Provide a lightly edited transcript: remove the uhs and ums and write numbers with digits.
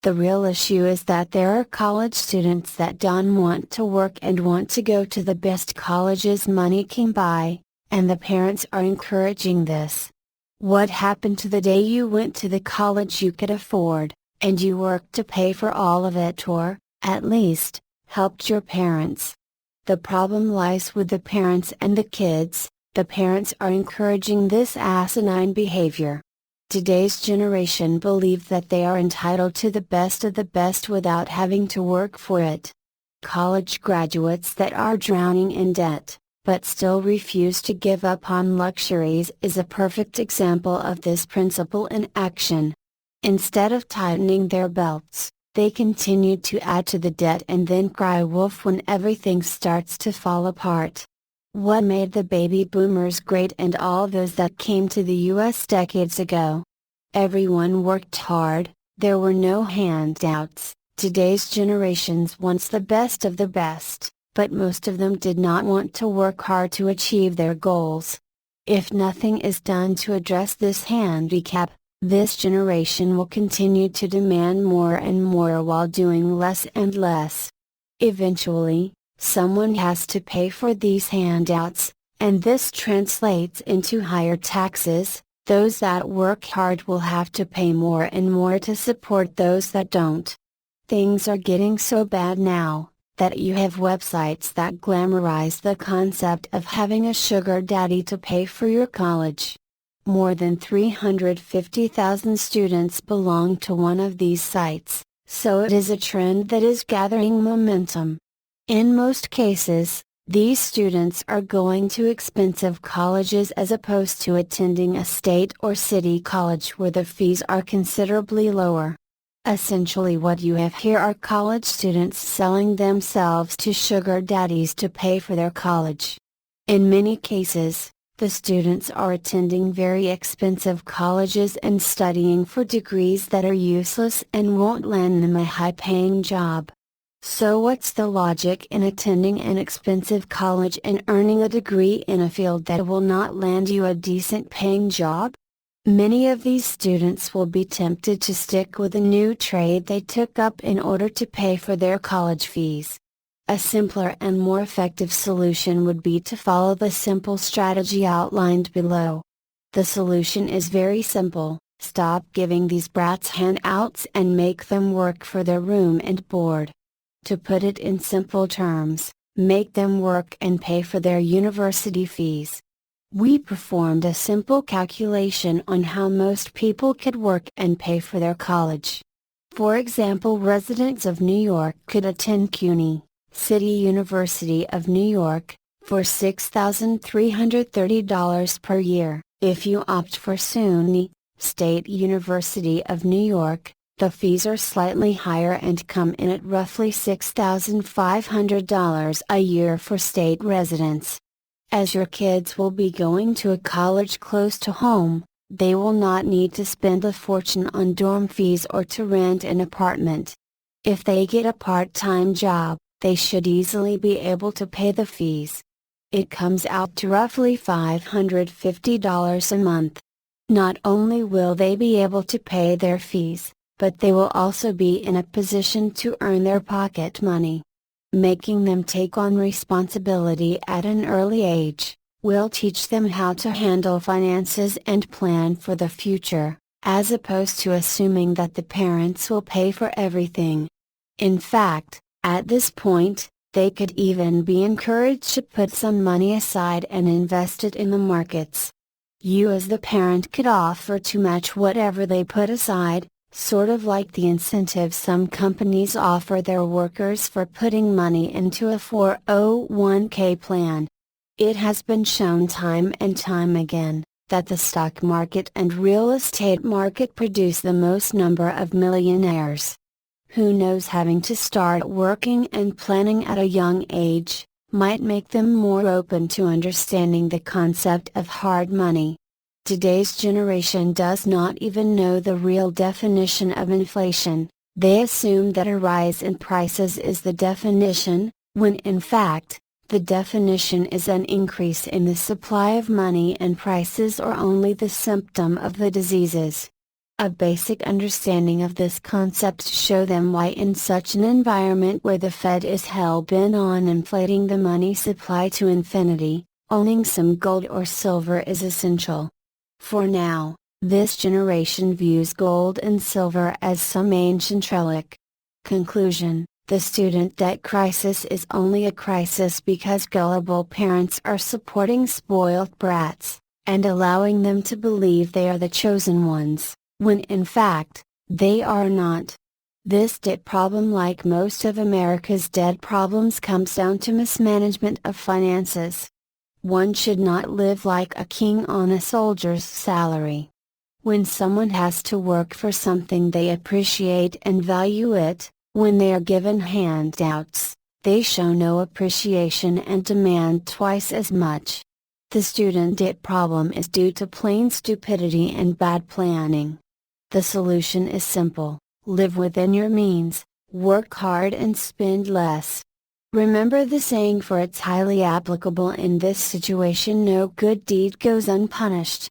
The real issue is that there are college students that don't want to work and want to go to the best colleges money can buy, and the parents are encouraging this. What happened to the day you went to the college you could afford, and you worked to pay for all of it or, at least, helped your parents? The problem lies with the parents and the kids. The parents are encouraging this asinine behavior. Today's generation believe that they are entitled to the best of the best without having to work for it. College graduates that are drowning in debt, but still refuse to give up on luxuries is a perfect example of this principle in action. Instead of tightening their belts, they continue to add to the debt and then cry wolf when everything starts to fall apart. What made the baby boomers great and all those that came to the US decades ago? Everyone worked hard, there were no handouts. Today's generations wants the best of the best, but most of them did not want to work hard to achieve their goals. If nothing is done to address this handicap, this generation will continue to demand more and more while doing less and less. Eventually, someone has to pay for these handouts, and this translates into higher taxes. Those that work hard will have to pay more and more to support those that don't. Things are getting so bad now, that you have websites that glamorize the concept of having a sugar daddy to pay for your college. More than 350,000 students belong to one of these sites, so it is a trend that is gathering momentum. In most cases, these students are going to expensive colleges as opposed to attending a state or city college where the fees are considerably lower. Essentially what you have here are college students selling themselves to sugar daddies to pay for their college. In many cases, the students are attending very expensive colleges and studying for degrees that are useless and won't land them a high-paying job. So what's the logic in attending an expensive college and earning a degree in a field that will not land you a decent paying job? Many of these students will be tempted to stick with a new trade they took up in order to pay for their college fees. A simpler and more effective solution would be to follow the simple strategy outlined below. The solution is very simple: stop giving these brats handouts and make them work for their room and board. To put it in simple terms, make them work and pay for their university fees. We performed a simple calculation on how most people could work and pay for their college. For example, residents of New York could attend CUNY, City University of New York, for $6,330 per year. If you opt for SUNY, State University of New York, the fees are slightly higher and come in at roughly $6,500 a year for state residents. As your kids will be going to a college close to home, they will not need to spend a fortune on dorm fees or to rent an apartment. If they get a part-time job, they should easily be able to pay the fees. It comes out to roughly $550 a month. Not only will they be able to pay their fees, but they will also be in a position to earn their pocket money. Making them take on responsibility at an early age, will teach them how to handle finances and plan for the future, as opposed to assuming that the parents will pay for everything. In fact, at this point, they could even be encouraged to put some money aside and invest it in the markets. You as the parent could offer to match whatever they put aside, sort of like the incentive some companies offer their workers for putting money into a 401k plan. It has been shown time and time again, that the stock market and real estate market produce the most number of millionaires. Who knows, having to start working and planning at a young age, might make them more open to understanding the concept of hard money. Today's generation does not even know the real definition of inflation. They assume that a rise in prices is the definition, when in fact, the definition is an increase in the supply of money and prices are only the symptom of the diseases. A basic understanding of this concept show them why in such an environment where the Fed is hell-bent on inflating the money supply to infinity, owning some gold or silver is essential. For now, this generation views gold and silver as some ancient relic. Conclusion: the student debt crisis is only a crisis because gullible parents are supporting spoiled brats, and allowing them to believe they are the chosen ones, when in fact, they are not. This debt problem, like most of America's debt problems, comes down to mismanagement of finances. One should not live like a king on a soldier's salary. When someone has to work for something they appreciate and value it, when they are given handouts, they show no appreciation and demand twice as much. The student debt problem is due to plain stupidity and bad planning. The solution is simple: live within your means, work hard and spend less. Remember the saying, for it's highly applicable in this situation: no good deed goes unpunished.